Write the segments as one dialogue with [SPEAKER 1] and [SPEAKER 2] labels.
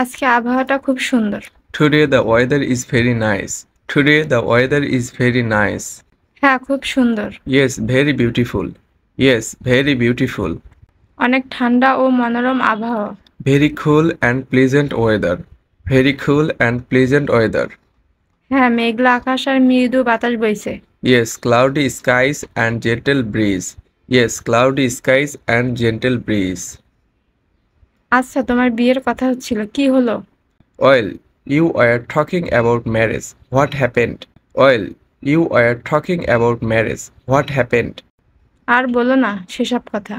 [SPEAKER 1] আজকে আবহাওয়াটা খুব সুন্দর।
[SPEAKER 2] Today the weather is very nice. Today the weather is very nice.
[SPEAKER 1] হ্যাঁ, খুব সুন্দর।
[SPEAKER 2] Yes, very beautiful. Yes, very beautiful.
[SPEAKER 1] অনেক ঠান্ডা ও মনোরম আবহাওয়া।
[SPEAKER 2] Very cool and pleasant weather. Very cool and pleasant weather.
[SPEAKER 1] হ্যাঁ, মেঘলা আকাশ আর মৃদু বাতাস বইছে।
[SPEAKER 2] Yes, cloudy skies and gentle breeze. Yes, cloudy skies and gentle breeze.
[SPEAKER 1] আচ্ছা, তোমার বিয়ের কথা হচ্ছিল, কি হলো?
[SPEAKER 2] Well, you were talking about marriage. What happened? Well, you were talking about marriage. What happened?
[SPEAKER 1] আর বলো না সেসব কথা।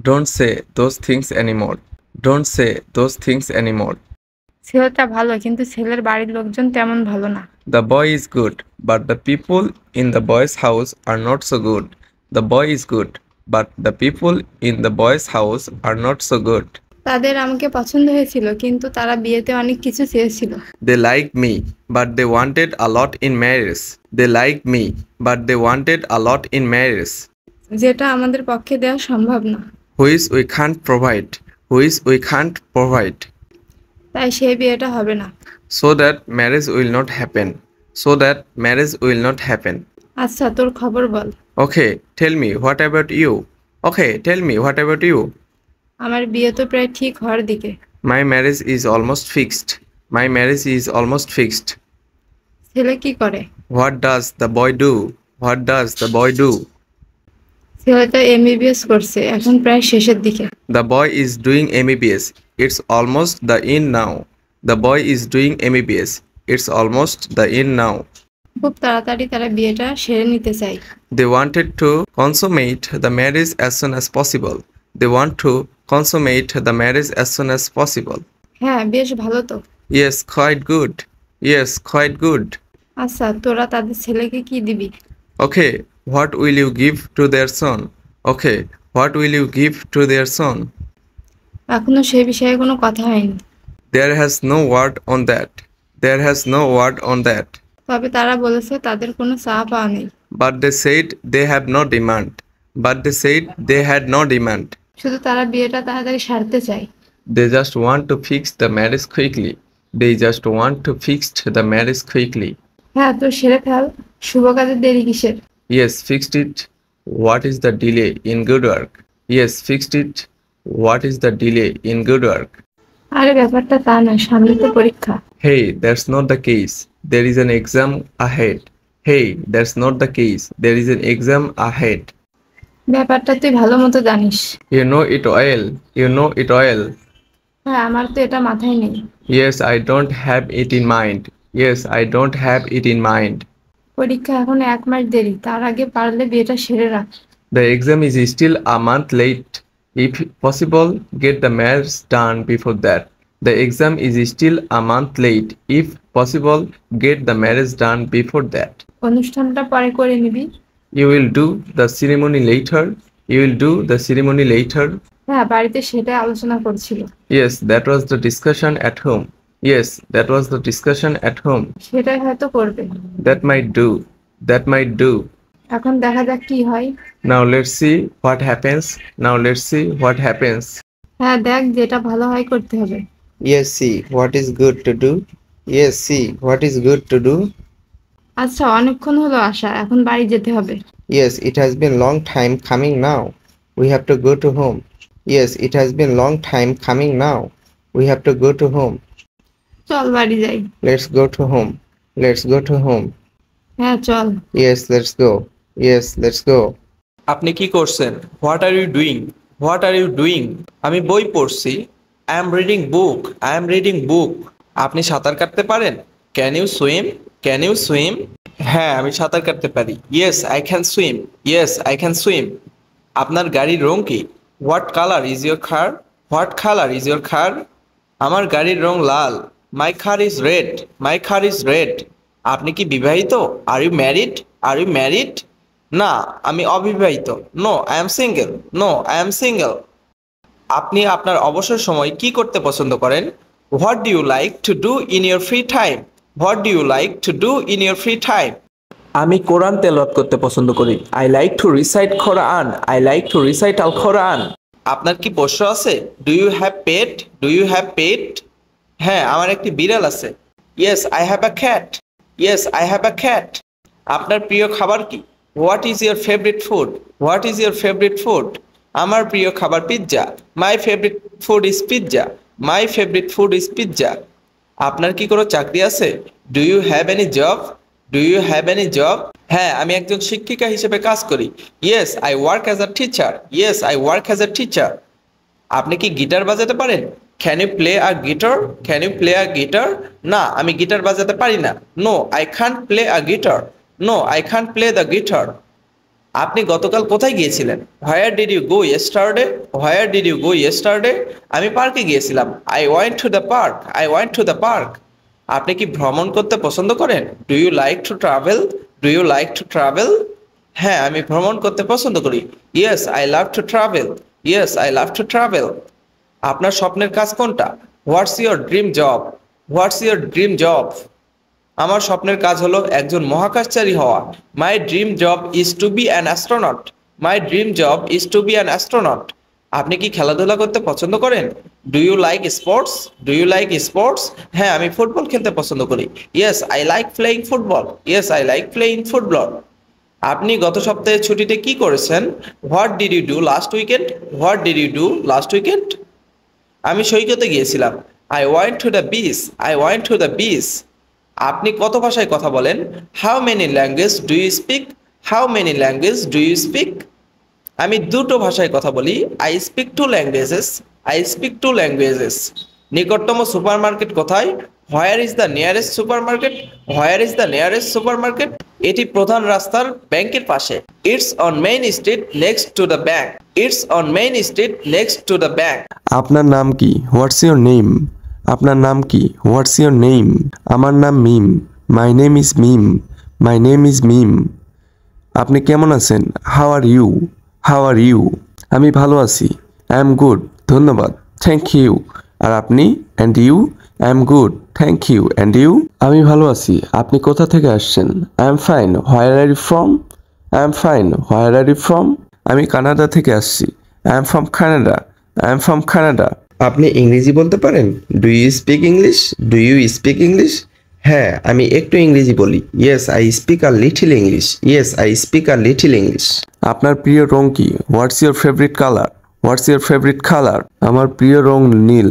[SPEAKER 2] Don't say those things anymore. Don't say those things anymore.
[SPEAKER 1] ছেলেটা ভালো, কিন্তু ছেলের বাড়ির লোকজন তেমন ভালো না।
[SPEAKER 2] The boy is good, but the people in the boy's house are not so good. The boy is good, but the people in the boy's house are not so good.
[SPEAKER 1] তাদের আমাকে পছন্দ হয়েছিল, কিন্তু তারা বিয়েতে অনেক কিছু চেয়েছিল।
[SPEAKER 2] They liked me, but they wanted a lot in marriage. They liked me, but they wanted a lot in marriage.
[SPEAKER 1] যেটা আমাদের পক্ষে দেওয়া সম্ভব না।
[SPEAKER 2] Which we can't provide. Which we can't provide.
[SPEAKER 1] তাই সেই বিয়েটা হবে না।
[SPEAKER 2] So that marriage will not happen. So that marriage will not happen.
[SPEAKER 1] আচ্ছা, তোর খবর বল।
[SPEAKER 2] Okay, tell me, what about you? Okay, tell me, what about you?
[SPEAKER 1] আমার বিয়ে তো প্রায় ঠিক হওয়ার দিকে।
[SPEAKER 2] My marriage is almost fixed. My marriage is almost fixed.
[SPEAKER 1] ছেলে কি করে?
[SPEAKER 2] What does the boy do? What does the boy do?
[SPEAKER 1] ছেলেটা এমবিবিএস করছে, এখন প্রায় শেষের দিকে।
[SPEAKER 2] The boy is doing MBBS. It's almost the end now. The boy is doing MBBS. It's almost the end now.
[SPEAKER 1] খুব তাড়াতাড়ি তারা বিয়েটা সেরে নিতে চায়।
[SPEAKER 2] They wanted to consummate the marriage as soon as possible. They want to consummate the marriage as soon as possible.
[SPEAKER 1] হ্যাঁ, বেশ ভালো তো।
[SPEAKER 2] Yes, quite good. Yes, quite good.
[SPEAKER 1] আচ্ছা, তোরা তাদের ছেলেকে কি দিবি?
[SPEAKER 2] Okay, what will you give to their son? Okay, what will you give to their son?
[SPEAKER 1] এখনো সে বিষয়ে কোনো কথা হয়নি।
[SPEAKER 2] There has no word on that. There has no word on that.
[SPEAKER 1] তবে তারা বলেছে তাদের কোনো চাওয়া পাওয়া নেই।
[SPEAKER 2] But they said they have no demand. But they said they had no demand.
[SPEAKER 1] শুধু তারা বিয়েটা তাড়াতাড়ি সারতে চায়।
[SPEAKER 2] They just want to fix the marriage quickly. They just want to fix the marriage quickly.
[SPEAKER 1] হ্যাঁ, তো সেরে ফেল, শুভ কাজের দেরি কিসের?
[SPEAKER 2] Yes, fixed it. What is the delay in good work? Yes, fixed it. What is the delay in good work?
[SPEAKER 1] আরে ব্যাপারটা তা না, সামনে তো পরীক্ষা।
[SPEAKER 2] Hey, that's not the case. There is an exam ahead. Hey, that's not the case. There is an exam ahead.
[SPEAKER 1] ব্যাপারটা তুই ভালো মতো জানিস।
[SPEAKER 2] You know it well. You know it well.
[SPEAKER 1] হ্যাঁ, আমার তো এটা মাথায় নেই।
[SPEAKER 2] Yes, I don't have it in mind. Yes, I don't have it in mind.
[SPEAKER 1] পরীক্ষা এখন 1 মাস দেরি, তার আগে পারলে বিয়েটা সেরে রাখ।
[SPEAKER 2] The exam is still a month late. If possible, get the marriage done before that. The exam is still a month late. If possible, get the marriage done before that.
[SPEAKER 1] অনুষ্ঠানটা পরে করে নিবি।
[SPEAKER 2] You will do the ceremony later. You will do the ceremony later.
[SPEAKER 1] হ্যাঁ, বাড়িতে সেটাই আলোচনা করছিল।
[SPEAKER 2] Yes, that was the discussion at home. Yes, that was the discussion at home.
[SPEAKER 1] সেটাই হয়তো করবে।
[SPEAKER 2] That might do. That might do.
[SPEAKER 1] এখন দেখা যাক কি হয়।
[SPEAKER 2] Now let's see what happens. Now let's see what happens.
[SPEAKER 1] হ্যাঁ, দেখ যেটা ভালো হয় করতে হবে।
[SPEAKER 2] Yes, see what is good to do. Yes, see what is good to do.
[SPEAKER 1] আচ্ছা, অনেকক্ষণ হলো আসা, এখন বাড়ি যেতে হবে।
[SPEAKER 2] Yes, it has been long time coming now. We have to go to home. Yes, it has been long time coming now. We have to go to home.
[SPEAKER 1] চল বাড়ি যাই।
[SPEAKER 2] Let's go to home. Let's go to home.
[SPEAKER 1] হ্যাঁ, চল।
[SPEAKER 2] Yes, let's go. Yes, let's go.
[SPEAKER 3] আপনি কি করছেন? What are you doing? What are you doing? আমি বই পড়ছি। I am reading book. I am reading book. আপনি সাঁতার কাটতে পারেন? Can you swim? Can you swim? হ্যাঁ, আমি সাঁতার কাটতে পারি। Yes, I can swim. Yes, I can swim. আপনার গাড়ির রং কি? What colour is your car? What colour is your car? আমার গাড়ির রং লাল। My car is red. My car is red. আপনি কি বিবাহিত? Are you married? Are you married? না, আমি অবিবাহিত। No, I am single. No, I am single. আপনি আপনার অবসর সময় কি করতে পছন্দ করেন? What do you like to do in your free time? What do you like to do in your free time? আমি কোরআন তেলাওয়াত করতে পছন্দ করি। I like to recite Quran. I like to recite Al Quran. আপনার কি পোষ্য আছে? Do you have pet? Do you have pet? হ্যাঁ, আমার একটি বিড়াল আছে। Yes I have a cat. Yes I have a cat. আপনার প্রিয় খাবার কি? What is your favourite food? What is your favourite food? আমার প্রিয় খাবার pizza. My favourite food is pizza. My favourite food is pizza. আপনার কি কোনো চাকরি আছে? Do you have any job? Do you have any job? হ্যাঁ, আমি একজন শিক্ষিকা হিসেবে কাজ করি। Yes I work as a teacher. Yes I work as a teacher. আপনি কি গিটার বাজাতে পারেন? Can you play a guitar? Can you play a guitar? না, আমি গিটার বাজাতে পারি না। No I can't play a guitar. No I can't play the guitar. আপনি গতকাল কোথায় গিয়েছিলেন? Where did you go yesterday? Where did you go yesterday? আমি পার্কে গিয়েছিলাম। I went to the park. I went to the park. আপনি কি ভ্রমণ করতে পছন্দ করেন? Do you like to travel? Do you like to travel? হ্যাঁ, আমি ভ্রমণ করতে পছন্দ করি। Yes I love to travel. Yes I love to travel. আপনার স্বপ্নের কাজ কোনটা? What's your dream job? What's your dream job? আমার স্বপ্নের কাজ হলো একজন মহাকাশচারী হওয়া। My dream job is to be an astronaut. My dream job is to be an astronaut. আপনি কি খেলাধুলা করতে পছন্দ করেন? Do you like sports? Do you like sports? হ্যাঁ, আমি ফুটবল খেলতে পছন্দ করি। Yes I like playing football. Yes I like playing football. আপনি গত সপ্তাহে ছুটিতে কি করেছেন? What did you do last weekend? What did you do last weekend? আমি সৈকতে গিয়েছিলাম। I went to the beach. I went to the beach. আপনি কত ভাষায় কথা বলেন? How many language do you speak? How many language do you speak? আমি দুটো ভাষায় কথা বলি। I speak two languages. I speak two languages. নিকটতম সুপার মার্কেট কোথায়? Where is the nearest supermarket? Where is the nearest supermarket? এটি প্রধান রাস্তার ব্যাংকের পাশে। It's on main street next to the bank. It's on main street next to the bank.
[SPEAKER 2] আপনার নাম কি? What's your name? আপনার নাম কি? What's your name? আমার নাম Mim. My name is Mim. My name is Mim. আপনি কেমন আছেন? How are you? How are you? আমি ভালো আছি। I am good. ধন্যবাদ। Thank you. আর আপনি? And you? I am good. Thank you. And you? আমি ভালো আছি। আপনি কোথা থেকে আসছেন? I am fine. Where are you from? I am fine. Where are you from? আমি কানাডা থেকে আসছি। I am from Canada. I am from Canada. আপনি ইংরেজি বলতে পারেন? Do you speak English? Do you speak English? হ্যাঁ, আমি একটু ইংরেজি বলি। Yes I speak a little English. Yes I speak a little English. আপনার প্রিয় রং কি? What's your favourite colour? What's your favourite colour? আমার প্রিয় রং নীল।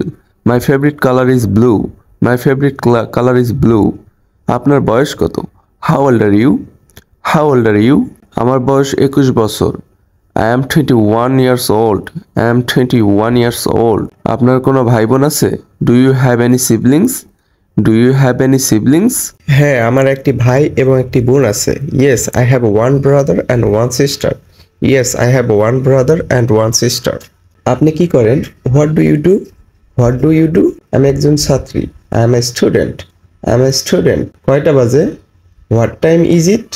[SPEAKER 2] My favourite colour is blue. My favourite colour is blue. আপনার বয়স কত? How old are you? How old are you? আমার বয়স 21 বছর। I am 21 years old. I am 21 years old. আপনার কোনো ভাই বোন আছে? Do you have any siblings? Do you have any siblings? হ্যাঁ, আমার একটি ভাই এবং একটি বোন আছে। Yes, I have one brother and one sister. Yes, I have one brother and one sister. আপনি কি করেন? What do you do? What do you do? আমি একজন ছাত্রী। I am a student. I am a student. কয়টা বাজে? What time is it?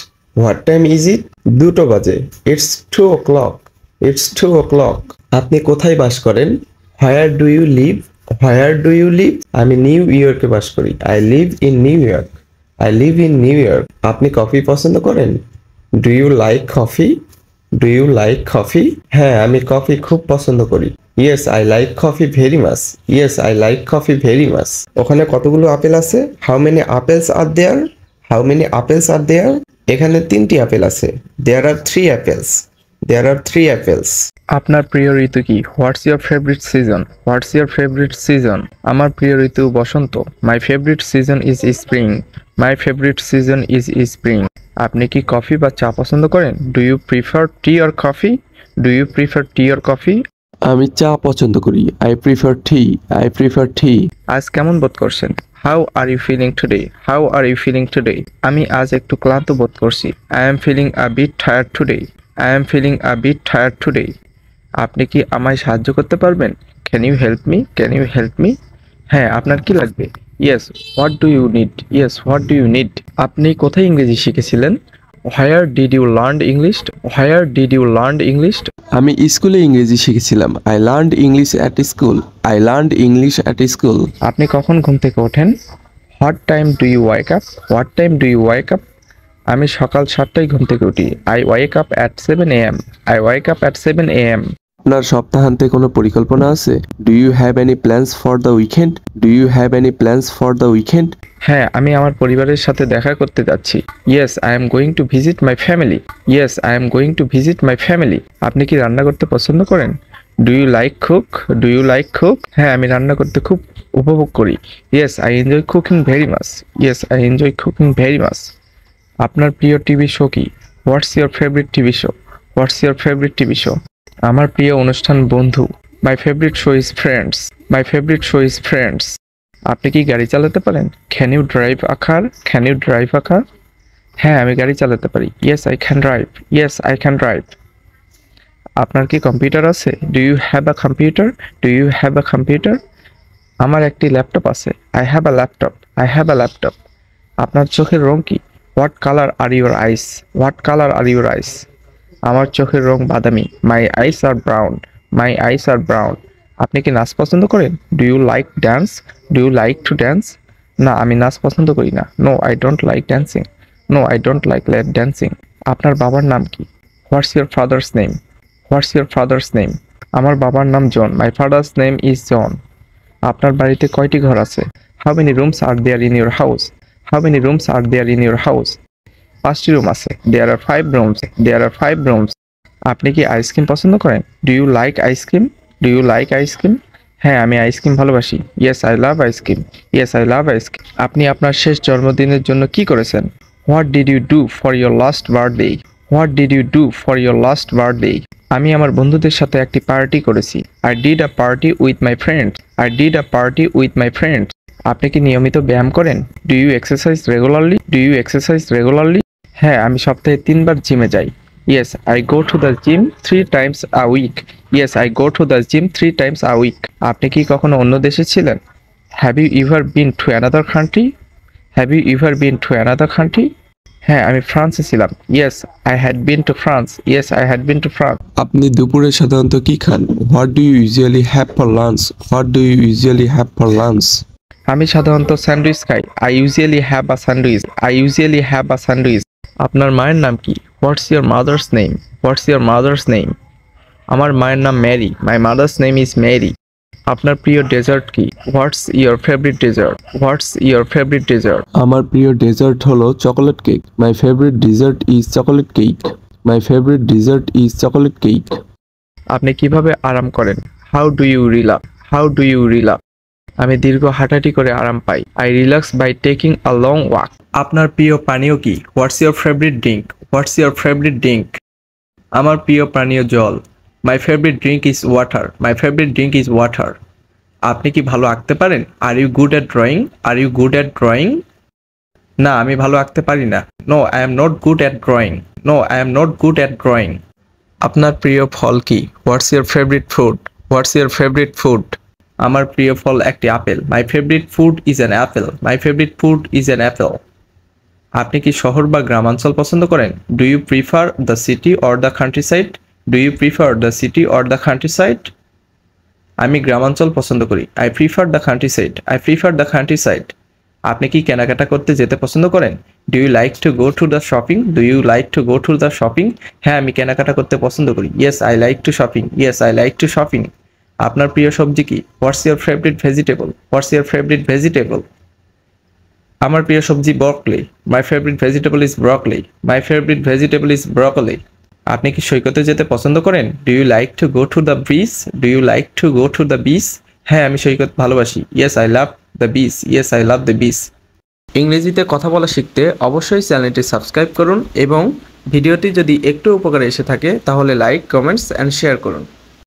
[SPEAKER 2] What time is it? 2টো বাজে। It's 2 o'clock. It's 2 o'clock. আপনি কোথায় বাস করেন? Where do you live? Where do you live? আমি নিউ ইয়র্কে বাস করি। I live in New York. I live in New York. আপনি coffee পছন্দ করেন? Do you like coffee? Do you like coffee? হ্যাঁ, আমি কফি খুব পছন্দ করি। Yes, I like coffee very much. Yes, I like coffee very much. ওখানে কতগুলো আপেল আছে? How many apples are there? How many apples are there? এখানে 3টি আপেল আছে। There are 3 apples. There are 3 apples.
[SPEAKER 4] আপনার প্রিয় ঋতু কি? What's your favourite season? What's your favourite season? আমার প্রিয় ঋতু বসন্ত। My favourite season is spring. My favourite season is spring. আপনি কি কফি বা চা পছন্দ করেন? Do you prefer tea or coffee? Do you prefer tea or coffee?
[SPEAKER 2] আমি চা পছন্দ করি। I prefer tea. I prefer tea.
[SPEAKER 4] আজ কেমন বোধ করছেন? How are you feeling today? How are you feeling today? আমি আজ একটু ক্লান্ত বোধ করছি। I am feeling a bit tired today. I am feeling a bit tired today. আপনি কি আমায় সাহায্য করতে পারবেন? Can you help me? Can you help me? হ্যাঁ, আপনার কি লাগবে? Yes, what do you need? Yes, what do you need? আপনি কোথায় ইংরেজি শিখেছিলেন? Where did you learn English? Where did you learn English?
[SPEAKER 2] আমি স্কুলে ইংরেজি শিখেছিলাম। I learned English at school. I learned English at school.
[SPEAKER 4] আপনি কখন ঘুম থেকে ওঠেন? What time do you wake up? What time do you wake up? আমি সকাল 7টায় ঘুম থেকে উঠি। I wake up at 7 AM. I wake up at 7 AM.
[SPEAKER 2] আপনার সপ্তাহান্তে কোনো পরিকল্পনা আছে? Do you have any plans for the weekend? Do you have any plans for the weekend?
[SPEAKER 4] হ্যাঁ, আমি আমার পরিবারের সাথে দেখা করতে যাচ্ছি। Yes, I am going to visit my family. Yes, I am going to visit my family. আপনি কি রান্না করতে পছন্দ করেন? Do you like cook? Do you like cook? হ্যাঁ, আমি রান্না করতে খুব উপভোগ করি। Yes, I enjoy cooking very much. Yes, I enjoy cooking very much. আপনার প্রিয় টিভি শো কি? What's your favourite TV show? What's your favourite TV show? আমার প্রিয় অনুষ্ঠান বন্ধু। My favourite show is Friends. My favourite show is friends. আপনি কি গাড়ি চালাতে পারেন? Can you drive a car? Can you drive a car? হ্যাঁ, আমি গাড়ি চালাতে পারি। Yes, I can drive. Yes, I can drive. আপনার কি কম্পিউটার আছে? Do you have a computer? Do you have a computer? আমার একটি ল্যাপটপ আছে। I have a laptop. I have a laptop. আপনার চোখের রং কি? What colour are your eyes? What colour are your eyes? আমার চোখের রং বাদামি। My eyes are brown. My eyes are brown. আপনি কি নাচ পছন্দ করেন? Do you like dance? Do you like to dance? না, আমি নাচ পছন্দ করি না। No, I don't like dancing. No, I don't like dancing. আপনার বাবার নাম কি? What's your father's name? What's your father's name? আমার বাবার নাম John. My father's name is John. আপনার বাড়িতে কয়টি ঘর আছে? How many rooms are there in your house? How many rooms are there in your house? 5টি রুম আছে। There are 5 rooms. There are 5 rooms. আপনি কি আইসক্রিম পছন্দ করেন? Do you like ice cream? Do you like ice cream? হ্যাঁ, আমি ice cream ভালোবাসি। Yes, I love ice cream. Yes, I love ice cream. আপনি আপনার শেষ জন্মদিনের জন্য কি করেছেন? What did you do for your last birthday? What did you do for your last birthday? আমি আমার বন্ধুদের সাথে একটি পার্টি করেছি। I did a party with my friends. I did a party with my friends. আপনি কি নিয়মিত ব্যায়াম করেন? Do you exercise regularly? Do you exercise regularly? হ্যাঁ, আমি সপ্তাহে 3 বার জিমে যাই। Yes, I go to the gym 3 times a week. Yes, I go to the gym 3 times a week. আপনি কি কখনো অন্য দেশে ছিলেন? Have you ever been to another country? Have you ever been to another country? হ্যাঁ, আমি ফ্রান্সে ছিলাম। Yes, I had been to France. Yes, I had been to France.
[SPEAKER 2] আপনি দুপুরে সাধারণত কি খান? What do you usually have for lunch? What do you usually have for lunch?
[SPEAKER 4] আমি সাধারণত স্যান্ডউইচ খাই। I usually have a sandwich. I usually have a sandwich. আপনার মায়ের নাম কি? What's your mother's name? What's your mother's name? আমার মায়ের নাম Mary. My mother's name is Mary. আপনার প্রিয় ডেজার্ট কি? What's your favourite dessert? What's your favourite dessert?
[SPEAKER 2] আমার প্রিয় ডেজার্ট হলো chocolate cake. My favourite dessert is chocolate cake. My favourite dessert is chocolate cake.
[SPEAKER 4] আপনি কিভাবে আরাম করেন? How do you relax? How do you relax? আমি দীর্ঘ হাঁটাহাঁটি করে আরাম পাই। I relax by taking a long walk. আপনার প্রিয় পানীয় কি? What's your favourite drink? What's your favourite drink? আমার প্রিয় পানীয় জল। My favourite drink is water. My favourite drink is water. আপনি কি ভালো আঁকতে পারেন? Are you good at drawing? Are you good at drawing? না, আমি ভালো আঁকতে পারি না। No, I am not good at drawing. No, I am not good at drawing. আপনার প্রিয় ফল কি? What's your favourite food? What's your favourite food? আমার প্রিয় ফল একটি apple. My favourite food is an apple. My favourite food is an apple. আপনি কি শহর বা গ্রামাঞ্চল পছন্দ করেন? Do you prefer the city or the countryside? Do you prefer the city or the countryside? আমি গ্রামাঞ্চল পছন্দ করি। I prefer the countryside. I prefer the countryside. আপনি কি কেনাকাটা করতে যেতে পছন্দ করেন? Do you like to go to the shopping? Do you like to go to the shopping? হ্যাঁ, আমি কেনাকাটা করতে পছন্দ করি। Yes, I like to shopping. Yes, I like to shopping. আপনার প্রিয় সবজি কি? What's your favourite vegetable? What's your favourite vegetable? আমার প্রিয় সবজি broccoli. My favourite vegetable is broccoli. My favourite vegetable is broccoli. আপনি কি সৈকতে যেতে পছন্দ করেন? Do you like to go to the beach? Do you like to go to the beach? হ্যাঁ, আমি সৈকত ভালোবাসি। Yes, I love the beach. Yes, I love the beach. ইংরেজিতে কথা বলা শিখতে অবশ্যই চ্যানেলটি সাবস্ক্রাইব করুন এবং ভিডিওটি যদি একটু উপকারে এসে থাকে তাহলে লাইক, কমেন্টস অ্যান্ড শেয়ার করুন।